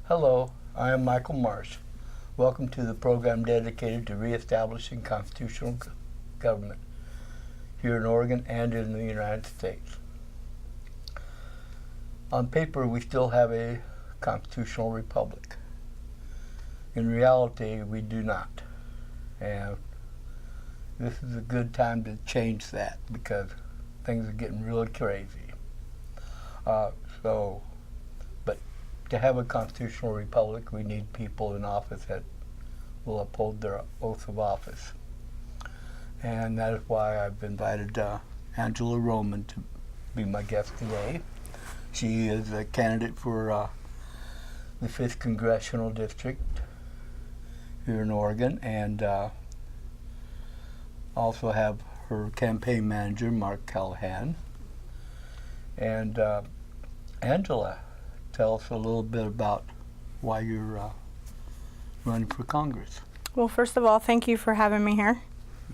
Hello, I am Michel Marsh. Welcome to the program dedicated to reestablishing constitutional government here in Oregon and in the United States. On paper, we still have a constitutional republic. In reality, we do not. And this is a good time to change that because things are getting really crazy. But to have a constitutional republic, we need people in office that will uphold their oath of office. And that is why I've invited Angela Roman to be my guest today. She is a candidate for the 5th Congressional District here in Oregon, and also have her campaign manager, Mark Callahan. And Angela, tell us a little bit about why you're running for Congress. Well, first of all, thank you for having me here.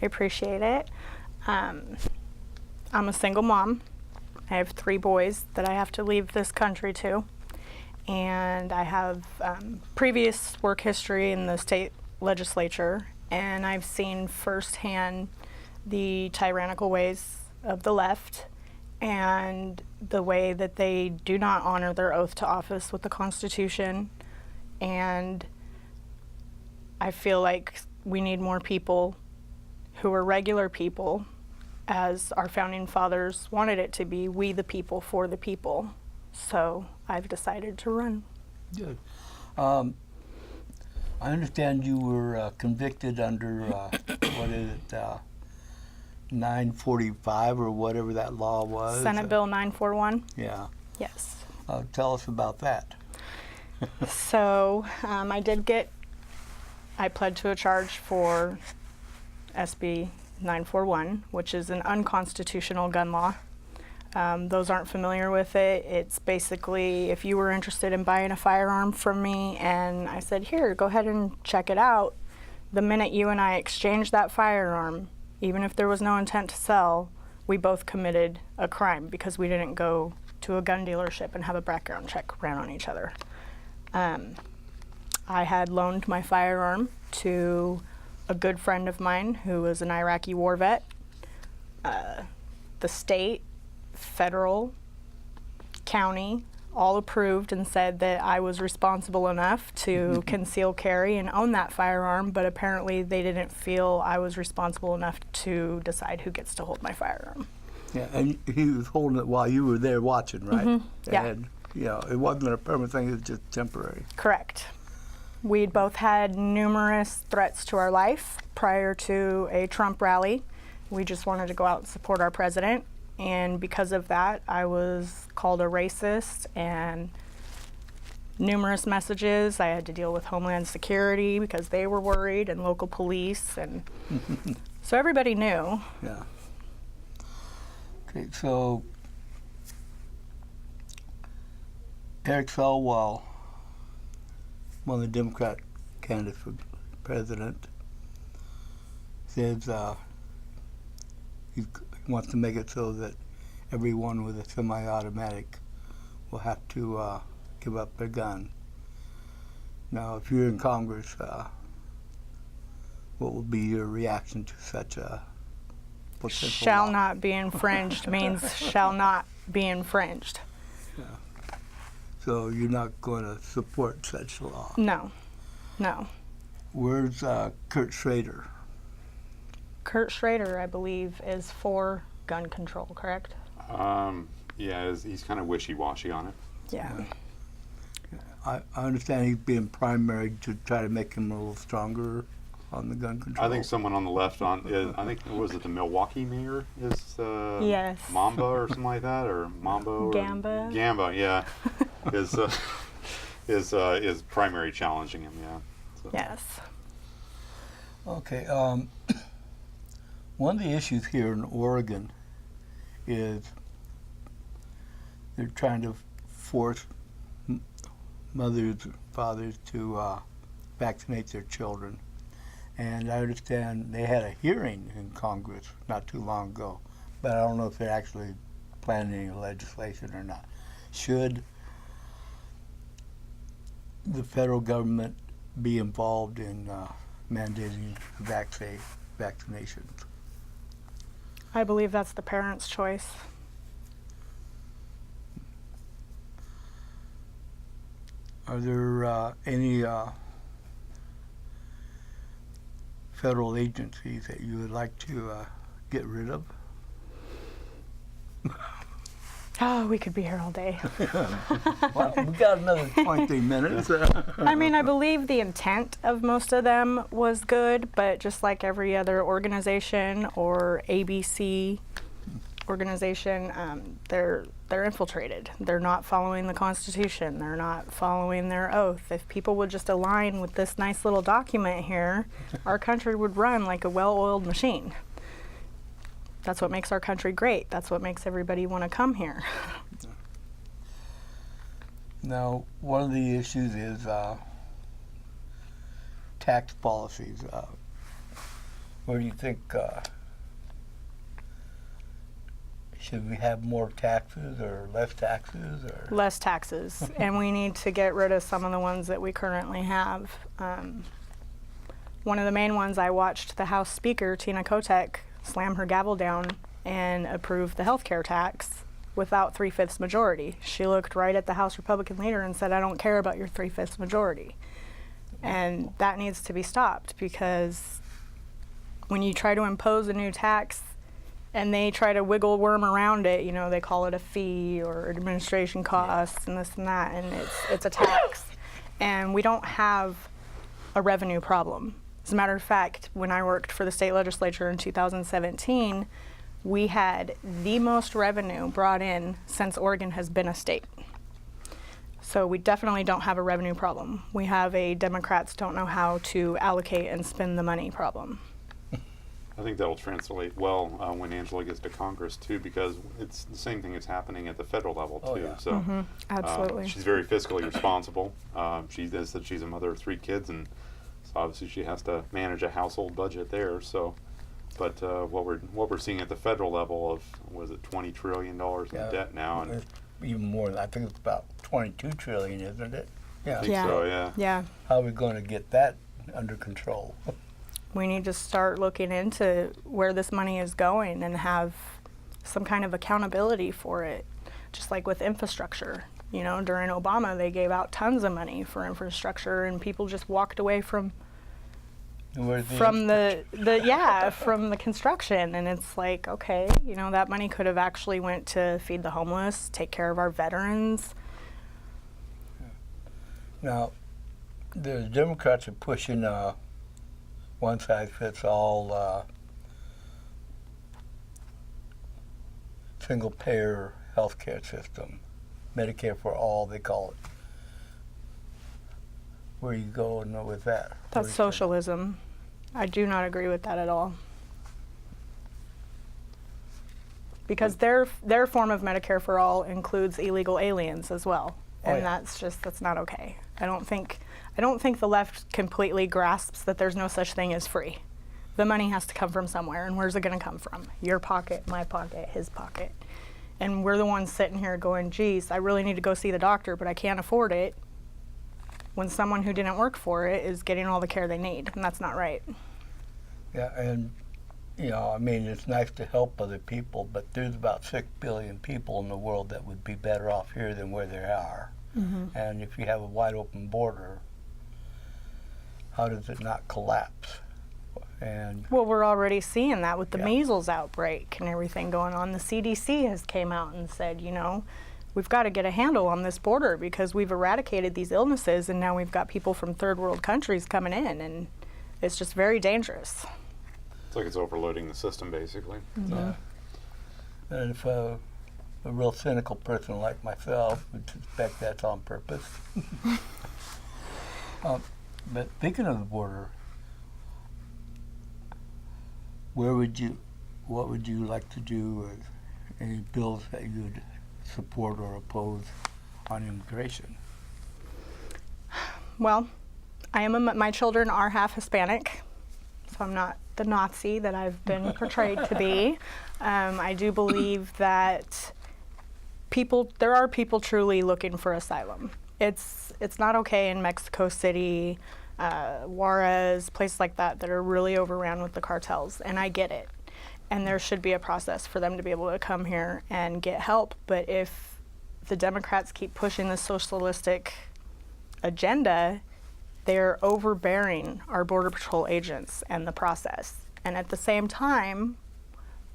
I appreciate it. I'm a single mom. I have 3 boys that I have to leave this country to. And I have previous work history in the state legislature, and I've seen firsthand the tyrannical ways of the left and the way that they do not honor their oath to office with the Constitution. And I feel like we need more people who are regular people, as our founding fathers wanted it to be, we the people for the people. So I've decided to run. Good. I understand you were convicted under, what is it, 945 or whatever that law was? Senate Bill 941? Yeah. Yes. Tell us about that. So I pled to a charge for SB 941, which is an unconstitutional gun law. Those aren't familiar with it. It's basically if you were interested in buying a firearm from me and I said, here, go ahead and check it out, the minute you and I exchanged that firearm, even if there was no intent to sell, we both committed a crime because we didn't go to a gun dealership and have a background check ran on each other. I had loaned my firearm to a good friend of mine who was an Iraqi war vet. The state, federal, county, all approved and said that I was responsible enough to conceal carry and own that firearm, but apparently they didn't feel I was responsible enough to decide who gets to hold my firearm. Yeah, and he was holding it while you were there watching, right? Mm-hmm. Yeah. And, it wasn't a permanent thing, it was just temporary. Correct. We'd both had numerous threats to our life prior to a Trump rally. We just wanted to go out and support our president. And because of that, I was called a racist and numerous messages. I had to deal with Homeland Security because they were worried and local police. And so everybody knew. Yeah. Okay, so Eric Swalwell, one of the Democrat candidates for president, says he wants to make it so that everyone with a semi-automatic will have to give up their gun. Now, if you're in Congress, what will be your reaction to such a potential Shall law? not be infringed means shall not be infringed. Yeah. So you're not going to support such a law? No, no. Where's Kurt Schrader? Kurt Schrader, I believe, is for gun control, correct? Yeah, he's kind of wishy-washy on it. Yeah. I understand he's being primary to try to make him a little stronger on the gun control. I think someone on the left I think, was it the Milwaukee mayor is Yes. Mamba or something like that, or Mambo? Gamba. Gamba, yeah, is primary challenging him, yeah. So. Yes. Okay. One of the issues here in Oregon is they're trying to force mothers and fathers to vaccinate their children. And I understand they had a hearing in Congress not too long ago, but I don't know if they're actually planning any legislation or not. Should the federal government be involved in mandating vaccinations? I believe that's the parents' choice. Are there any federal agencies that you would like to get rid of? Oh, we could be here all day. Well, we got another 23 minutes. I mean, I believe the intent of most of them was good, but just like every other organization or ABC organization, they're infiltrated. They're not following the Constitution. They're not following their oath. If people would just align with this nice little document here, our country would run like a well-oiled machine. That's what makes our country great. That's what makes everybody want to come here. Now, one of the issues is tax policies. Where do you think, should we have more taxes or less taxes? Or? Less taxes, and we need to get rid of some of the ones that we currently have. One of the main ones, I watched the House Speaker, Tina Kotek, slam her gavel down and approve the health care tax without 3/5 majority. She looked right at the House Republican leader and said, I don't care about your 3/5 majority. And that needs to be stopped, because when you try to impose a new tax and they try to wiggle worm around it, you know, they call it a fee or administration costs and this and that, and it's a tax. And we don't have a revenue problem. As a matter of fact, when I worked for the state legislature in 2017, we had the most revenue brought in since Oregon has been a state. So we definitely don't have a revenue problem. We have a Democrats don't know how to allocate and spend the money problem. I think that'll translate well when Angela gets to Congress too, because it's the same thing that's happening at the federal level too. Oh, yeah. So Absolutely. she's very fiscally responsible. She says that she's a mother of 3 kids, and so obviously she has to manage a household budget there. So, but what we're seeing at the federal level of, was it $20 trillion in debt now? And It's even more. I think it's about 22 trillion, isn't it? I think so, yeah. Yeah. How are we going to get that under control? We need to start looking into where this money is going and have some kind of accountability for it. Just like with infrastructure. You know, during Obama, they gave out tons of money for infrastructure, and people just walked away from the construction. And it's like, okay, you know, that money could have actually went to feed the homeless, take care of our veterans. Now, the Democrats are pushing one-size-fits-all single-payer health care system. Medicare for all, they call it. Where you going with that? That's socialism. I do not agree with that at all. Because their form of Medicare for all includes illegal aliens as well. And that's not okay. I don't think the left completely grasps that there's no such thing as free. The money has to come from somewhere, and where's it going to come from? Your pocket, my pocket, his pocket. And we're the ones sitting here going, geez, I really need to go see the doctor, but I can't afford it, when someone who didn't work for it is getting all the care they need, and that's not right. Yeah, and, you know, I mean, it's nice to help other people, but there's about 6 billion people in the world that would be better off here than where they are. Mm-hmm. And if you have a wide open border, how does it not collapse? And well, we're already seeing that with the measles outbreak and everything going on. The CDC has came out and said, you know, we've got to get a handle on this border because we've eradicated these illnesses, and now we've got people from third world countries coming in, and it's just very dangerous. It's like it's overloading the system, basically. Mm-hmm. Yeah. And if a real cynical person like myself would suspect that's on purpose. But speaking of the border, what would you like to do with any bills that you'd support or oppose on immigration? Well, my children are half Hispanic, so I'm not the Nazi that I've been portrayed to be. I do believe that there are people truly looking for asylum. It's not okay in Mexico City, Juarez, places like that are really overrun with the cartels, and I get it. And there should be a process for them to be able to come here and get help. But if the Democrats keep pushing the socialistic agenda, they're overbearing our Border Patrol agents and the process. And at the same time,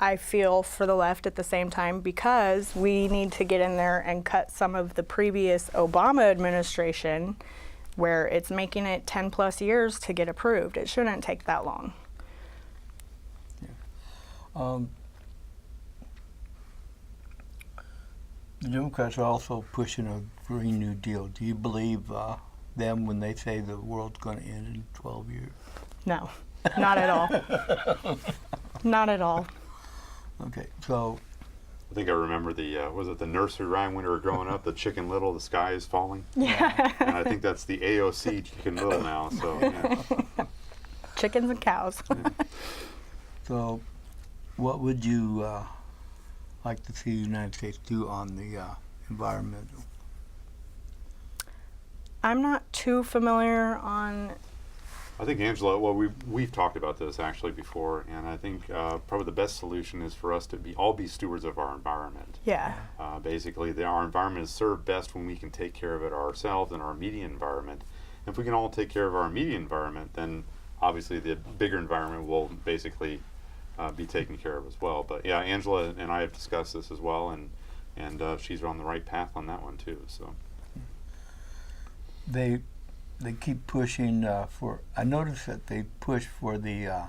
I feel for the left at the same time, because we need to get in there and cut some of the previous Obama administration where it's making it 10 plus years to get approved. It shouldn't take that long. The Democrats are also pushing a Green New Deal. Do you believe them when they say the world's going to end in 12 years? No, not at all. Not at all. Okay, so I think I remember the was it the nursery rhyme when we were growing up? The Chicken Little, the sky is falling. Yeah. And I think that's the AOC Chicken Little now. So yeah. Chickens and cows. so what would you like to see the United States do on the environmental? I'm not too familiar on. I think, Angela, well, we've talked about this actually before, and I think probably the best solution is for us to all be stewards of our environment. Yeah. Basically, our environment is served best when we can take care of it ourselves and our immediate environment. And if we can all take care of our immediate environment, then obviously the bigger environment will basically be taken care of as well. But yeah, Angela and I have discussed this as well, and she's on the right path on that one too. So They keep pushing for. I noticed that they push for the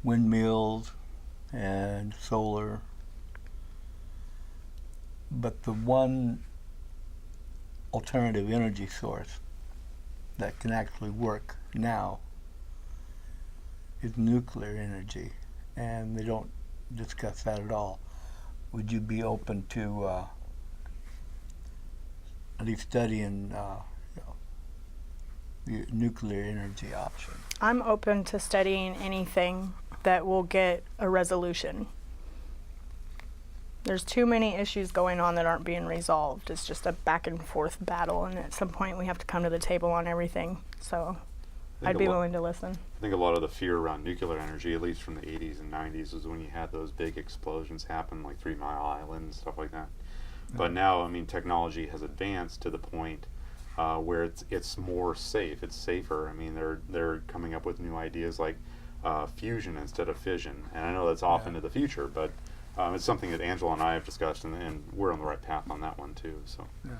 windmills and solar, but the one alternative energy source that can actually work now is nuclear energy, and they don't discuss that at all. Would you be open to at least studying the nuclear energy option? I'm open to studying anything that will get a resolution. There's too many issues going on that aren't being resolved. It's just a back and forth battle, and at some point we have to come to the table on everything. So I'd be willing to listen. I think a lot of the fear around nuclear energy, at least from the 80s and 90s, was when you had those big explosions happen, like 3 Mile Island and stuff like that. But now, I mean, technology has advanced to the point where it's more safe. It's safer. I mean, they're coming up with new ideas like fusion instead of fission. And I know that's off into the future, but it's something that Angela and I have discussed, and we're on the right path on that one too. So. Yeah.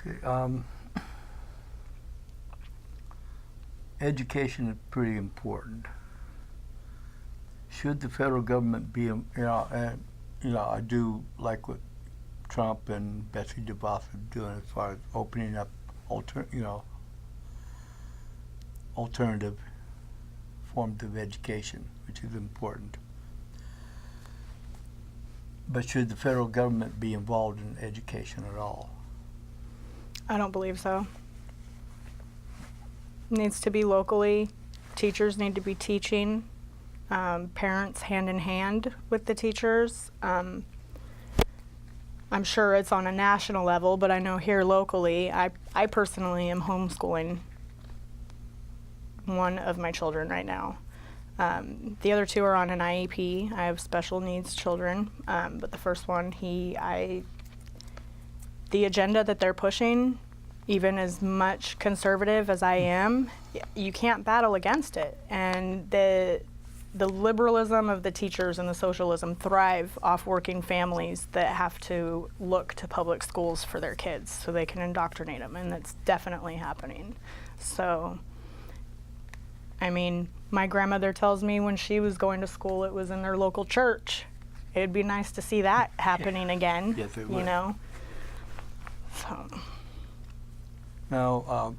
Okay. Education is pretty important. Should the federal government be, I do like what Trump and Betsy DeVos are doing as far as opening up alternative forms of education, which is important. But should the federal government be involved in education at all? I don't believe so. It needs to be locally. Teachers need to be teaching. Parents hand in hand with the teachers. I'm sure it's on a national level, but I know here locally, I personally am homeschooling one of my children right now. The other two are on an IEP. I have special needs children, but the first one, the agenda that they're pushing, even as much conservative as I am, you can't battle against it. And the liberalism of the teachers and the socialism thrive off working families that have to look to public schools for their kids so they can indoctrinate them, and that's definitely happening. So, I mean, my grandmother tells me when she was going to school, it was in their local church. It'd be nice to see that happening again, Yes, it would. you know? So. Now,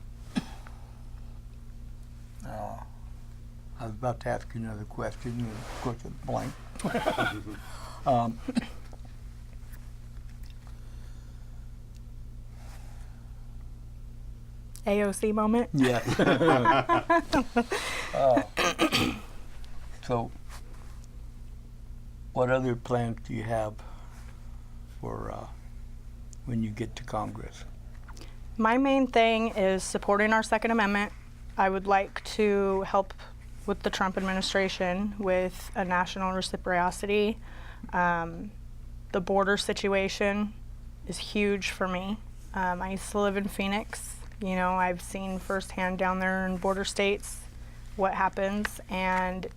I was about to ask you another question, and of course it's blank. AOC moment? Yes. So, what other plans do you have for when you get to Congress? My main thing is supporting our Second Amendment. I would like to help with the Trump administration with a national reciprocity. The border situation is huge for me. I used to live in Phoenix. You know, I've seen firsthand down there in border states what happens, and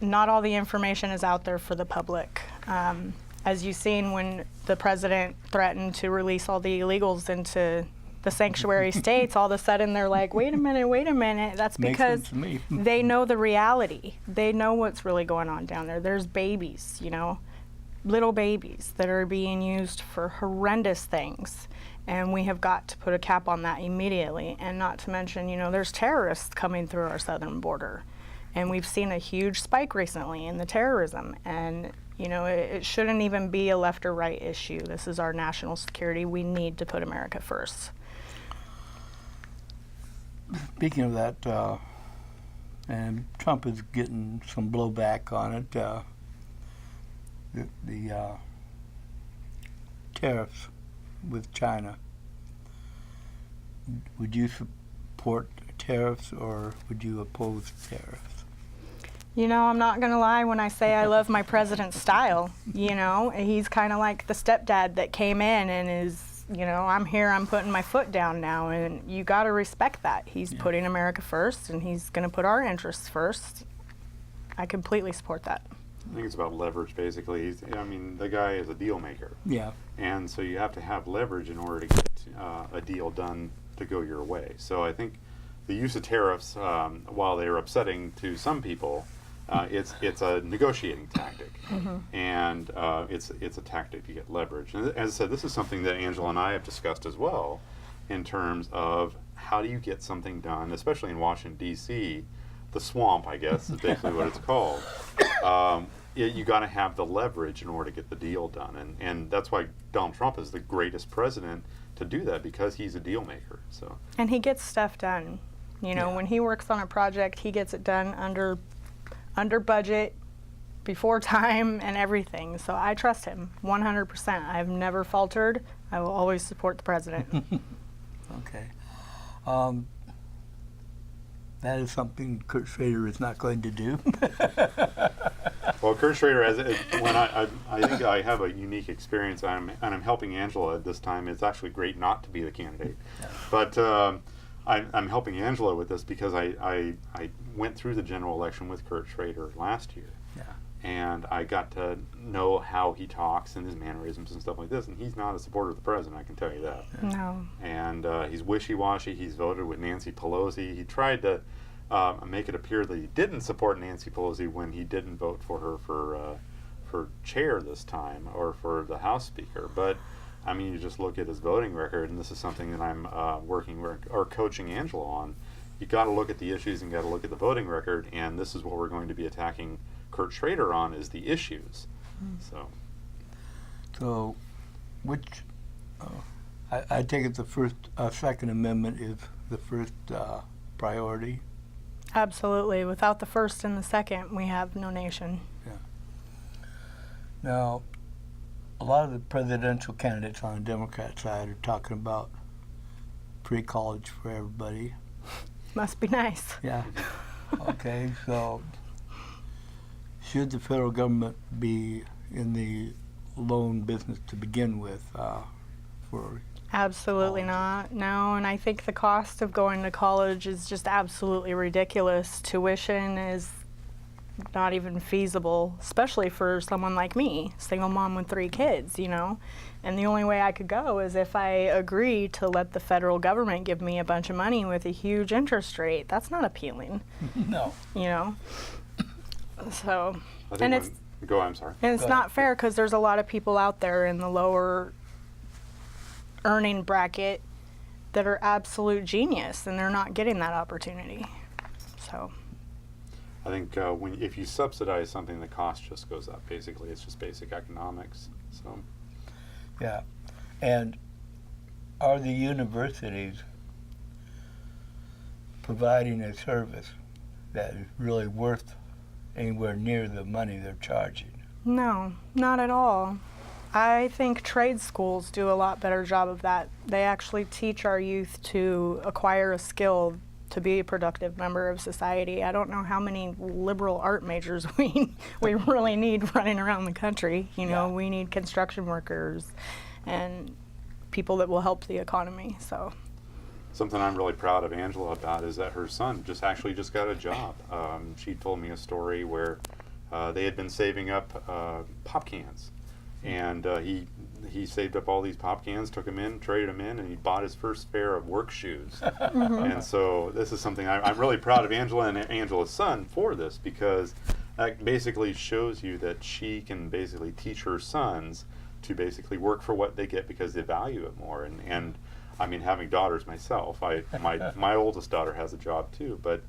not all the information is out there for the public. As you've seen when the president threatened to release all the illegals into the sanctuary states, all of a sudden they're like, wait a minute. That's Makes because sense to me. they know the reality. They know what's really going on down there. There's babies, you know, little babies that are being used for horrendous things. And we have got to put a cap on that immediately. And not to mention, you know, there's terrorists coming through our southern border. And we've seen a huge spike recently in the terrorism. And, you know, it shouldn't even be a left or right issue. This is our national security. We need to put America first. Speaking of that, and Trump is getting some blowback on it, the tariffs with China. Would you support tariffs or would you oppose tariffs? You know, I'm not going to lie when I say I love my president's style. You know, he's kind of like the stepdad that came in and is, you know, I'm here, I'm putting my foot down now, and you got to respect that. He's putting America first, and he's going to put our interests first. I completely support that. I think it's about leverage, basically. I mean, the guy is a deal maker. Yeah. And so you have to have leverage in order to get a deal done to go your way. So I think the use of tariffs, while they're upsetting to some people, it's a negotiating tactic, and it's a tactic to get leverage. And as I said, this is something that Angela and I have discussed as well, in terms of how do you get something done, especially in Washington D.C. The swamp, I guess, is basically what it's called. You got to have the leverage in order to get the deal done, and that's why Donald Trump is the greatest president to do that, because he's a deal maker. So. And he gets stuff done. You know, when he works on a project, he gets it done under budget, before time, and everything. So I trust him 100%. I've never faltered. I will always support the president. Okay. That is something Kurt Schrader is not going to do. Well, Kurt Schrader, when I think I have a unique experience, and I'm helping Angela at this time. It's actually great not to be the candidate, but I'm helping Angela with this because I went through the general election with Kurt Schrader last year, and I got to know how he talks and his mannerisms and stuff like this. And he's not a supporter of the president, I can tell you that. No. And he's wishy-washy. He's voted with Nancy Pelosi. He tried to make it appear that he didn't support Nancy Pelosi when he didn't vote for her for chair this time, or for the House Speaker. But I mean, you just look at his voting record, and this is something that I'm coaching Angela on. You got to look at the issues and got to look at the voting record, and this is what we're going to be attacking Kurt Schrader on, is the issues. So, which I take it the Second Amendment is the first priority. Absolutely. Without the first and the second, we have no nation. Yeah. Now, a lot of the presidential candidates on the Democrat side are talking about free college for everybody. Must be nice. Yeah. Okay, so should the federal government be in the loan business to begin with for Absolutely not. No, and I think the cost of going to college is just absolutely ridiculous. Tuition is not even feasible, especially for someone like me, single mom with 3 kids, you know. And the only way I could go is if I agree to let the federal government give me a bunch of money with a huge interest rate. That's not appealing. No. You know. So, I'm sorry. And it's not fair, because there's a lot of people out there in the lower earning bracket that are absolute genius, and they're not getting that opportunity. So I think if you subsidize something, the cost just goes up. Basically, it's just basic economics. So yeah, and are the universities providing a service that is really worth anywhere near the money they're charging? no, not at all. I think trade schools do a lot better job of that. They actually teach our youth to acquire a skill to be a productive member of society. I don't know how many liberal art majors we really need running around the country. You know, Yeah. we need construction workers and people that will help the economy. So Something I'm really proud of Angela about is that her son just got a job. She told me a story where they had been saving up pop cans, and he saved up all these pop cans, took them in, traded them in, and he bought his first pair of work shoes. And so this is something I'm really proud of Angela and Angela's son for this, because that basically shows you that she can basically teach her sons to basically work for what they get because they value it more. And I mean, having daughters myself, my oldest daughter has a job too, but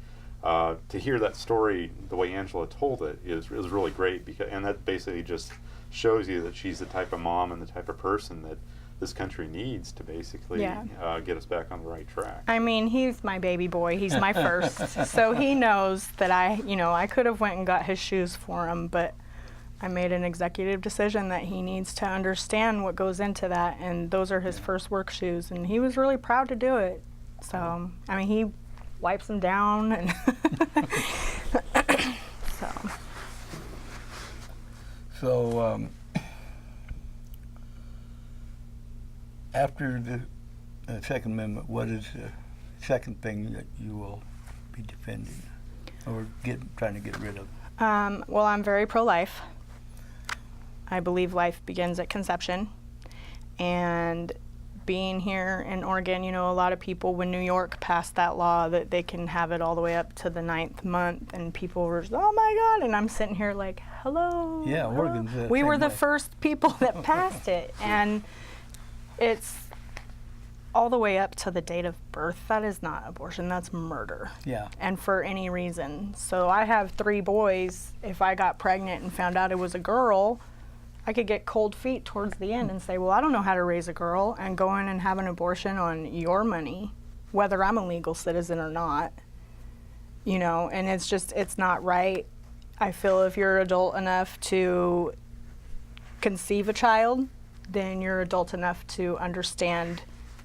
to hear that story the way Angela told it is really great, and that basically just shows you that she's the type of mom and the type of person that this country needs to basically get us back on the right track. I mean, he's my baby boy. He's my first. So he knows that I could have went and got his shoes for him, but I made an executive decision that he needs to understand what goes into that, and those are his first work shoes, and he was really proud to do it. So, I mean, he wipes them down, and so. So, after the Second Amendment, what is the second thing that you will be defending or trying to get rid of? Well, I'm very pro-life. I believe life begins at conception. And being here in Oregon, you know, a lot of people, when New York passed that law that they can have it all the way up to the 9th month, and people were, oh my God, and I'm sitting here like, hello. Yeah, hello. Oregon's the We same were the way. first people that passed it, and it's all the way up to the date of birth. That is not abortion, that's murder. Yeah. And for any reason. So I have 3 boys. If I got pregnant and found out it was a girl, I could get cold feet towards the end and say, well, I don't know how to raise a girl, and go in and have an abortion on your money, whether I'm a legal citizen or not. You know, and it's not right. I feel if you're adult enough to conceive a child, then you're adult enough to understand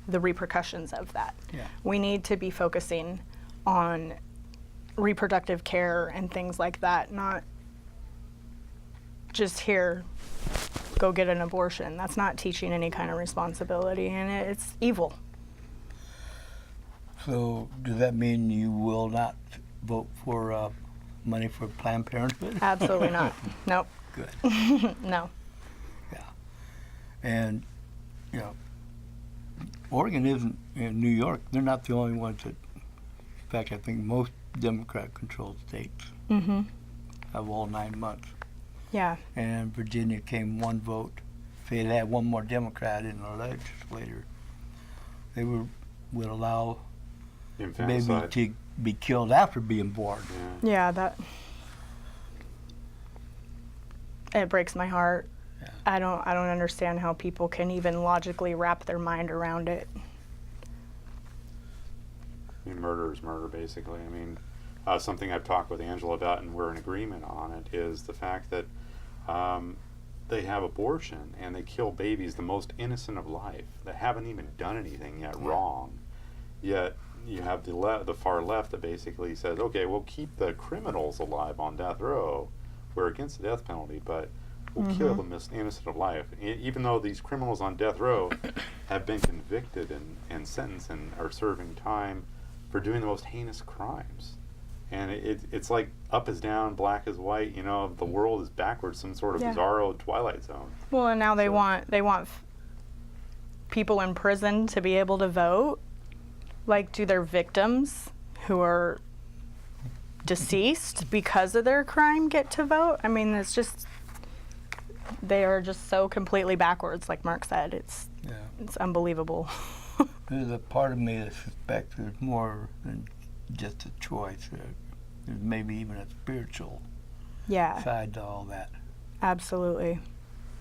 the repercussions of that. Yeah. We need to be focusing on reproductive care and things like that, not just here, go get an abortion. That's not teaching any kind of responsibility, and it's evil. So, does that mean you will not vote for money for Planned Parenthood? Absolutely not. Nope. Good. No. Yeah. And, you know, Oregon isn't, in New York, they're not the only ones that, in fact, I think most Democrat-controlled states Mm-hmm. have all 9 months. Yeah. And Virginia came 1 vote. If they had one more Democrat in the legislature, they would allow the baby Infanticide. to be killed after being born. Yeah. Yeah, that it breaks my heart. Yeah. I don't understand how people can even logically wrap their mind around it. I mean, murder is murder, basically. I mean, something I've talked with Angela about, and we're in agreement on it, is the fact that they have abortion and they kill babies, the most innocent of life, that haven't even done anything yet wrong. Yet you have the far left that basically says, okay, we'll keep the criminals alive on death row. We're against the death penalty, but we'll kill the most innocent of life. Even though these criminals on death row have been convicted and sentenced and are serving time for doing the most heinous crimes. And it's like up is down, black is white. You know, the world is backwards, some sort of Yeah. bizarro Twilight Zone. Well, and now they So- want people in prison to be able to vote. Like, do their victims who are deceased because of their crime get to vote? I mean, it's just, they are just so completely backwards, like Mark said. It's unbelievable. There's a part of me that suspects there's more than just a choice. There's maybe even a spiritual Yeah, side to all that. absolutely.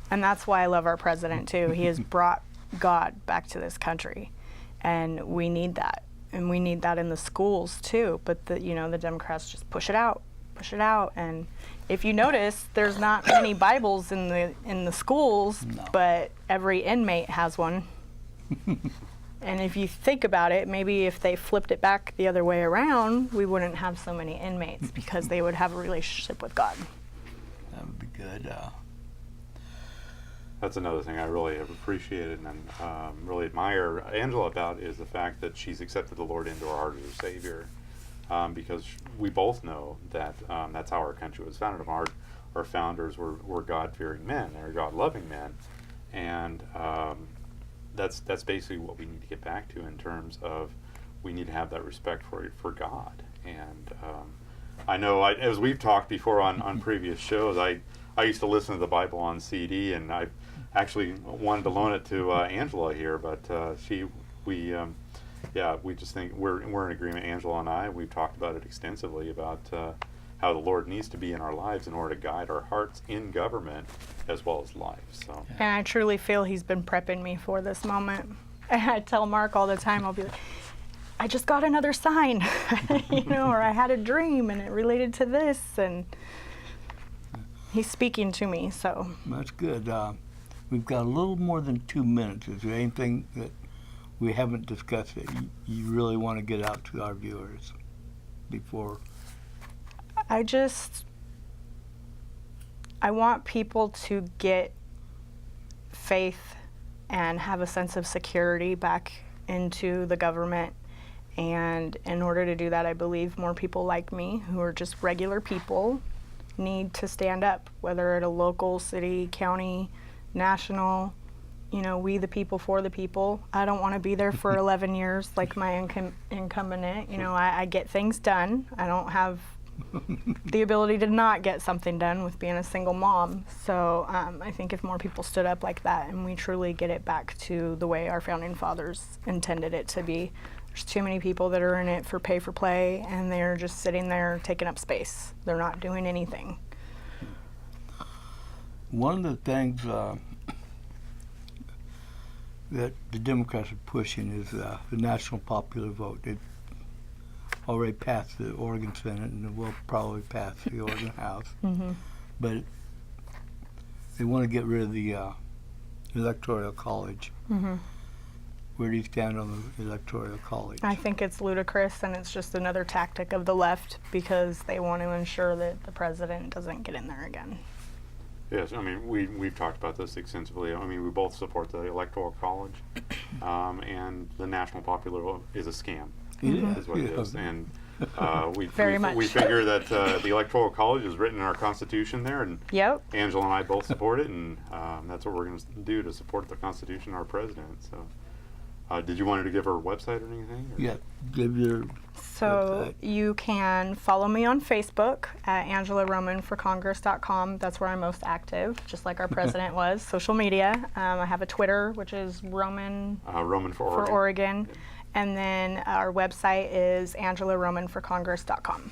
And that's why I love our president, too. He has brought God back to this country, and we need that. And we need that in the schools, too. But, the Democrats just push it out. push it out. And if you notice, there's not many Bibles in the schools, No. but every inmate has one. And if you think about it, maybe if they flipped it back the other way around, we wouldn't have so many inmates because they would have a relationship with God. That would be good. That's another thing I really have appreciated and really admire Angela about is the fact that she's accepted the Lord into her heart as her Savior. Because we both know that that's how our country was founded. Our founders were God-fearing men. They were God-loving men. And that's basically what we need to get back to in terms of we need to have that respect for God. And I know, as we've talked before on previous shows, I used to listen to the Bible on CD, and I actually wanted to loan it to Angela here, but we just think we're in agreement, Angela and I. We've talked about it extensively about how the Lord needs to be in our lives in order to guide our hearts in government as well as life. So. And I truly feel he's been prepping me for this moment. And I tell Mark all the time, I'll be like, I just got another sign, or I had a dream and it related to this, and he's speaking to me, so. That's good. We've got a little more than 2 minutes. Is there anything that we haven't discussed that you really want to get out to our viewers before? I want people to get faith and have a sense of security back into the government. And in order to do that, I believe more people like me, who are just regular people, need to stand up, whether at a local, city, county, national, we the people for the people. I don't want to be there for 11 years like my incumbent. I get things done. I don't have the ability to not get something done with being a single mom. So I think if more people stood up like that and we truly get it back to the way our founding fathers intended it to be, there's too many people that are in it for pay for play, and they're just sitting there taking up space. They're not doing anything. One of the things that the Democrats are pushing is the national popular vote. It already passed the Oregon Senate, and it will probably pass the Oregon House. Mm-hmm. But they want to get rid of the Electoral College. Mm-hmm. Where do you stand on the Electoral College? I think it's ludicrous, and it's just another tactic of the left because they want to ensure that the president doesn't get in there again. Yes, I mean, we've talked about this extensively. I mean, we both support the Electoral College, and the national popular vote is a scam. It is what it is. And we much. figure that the Electoral College is written in our Constitution there, and Yep. Angela and I both support it, and that's what we're going to do to support the Constitution and our president. So, did you want her to give her website or anything? Or? Yeah, give your So website. you can follow me on Facebook at AngelaRomanForCongress.com. That's where I'm most active, just like our president was. Social media. I have a Twitter, which is Roman Roman for Oregon. And then our website is AngelaRomanForCongress.com.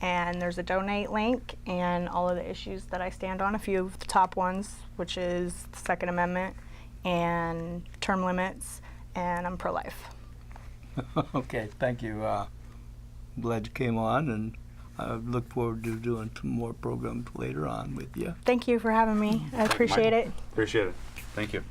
And there's a donate link and all of the issues that I stand on, a few of the top ones, which is the Second Amendment and term limits, and I'm pro-life. Okay, thank you. Glad you came on, and I look forward to doing some more programs later on with you. Thank you for having me. I appreciate it. Appreciate it. Thank you.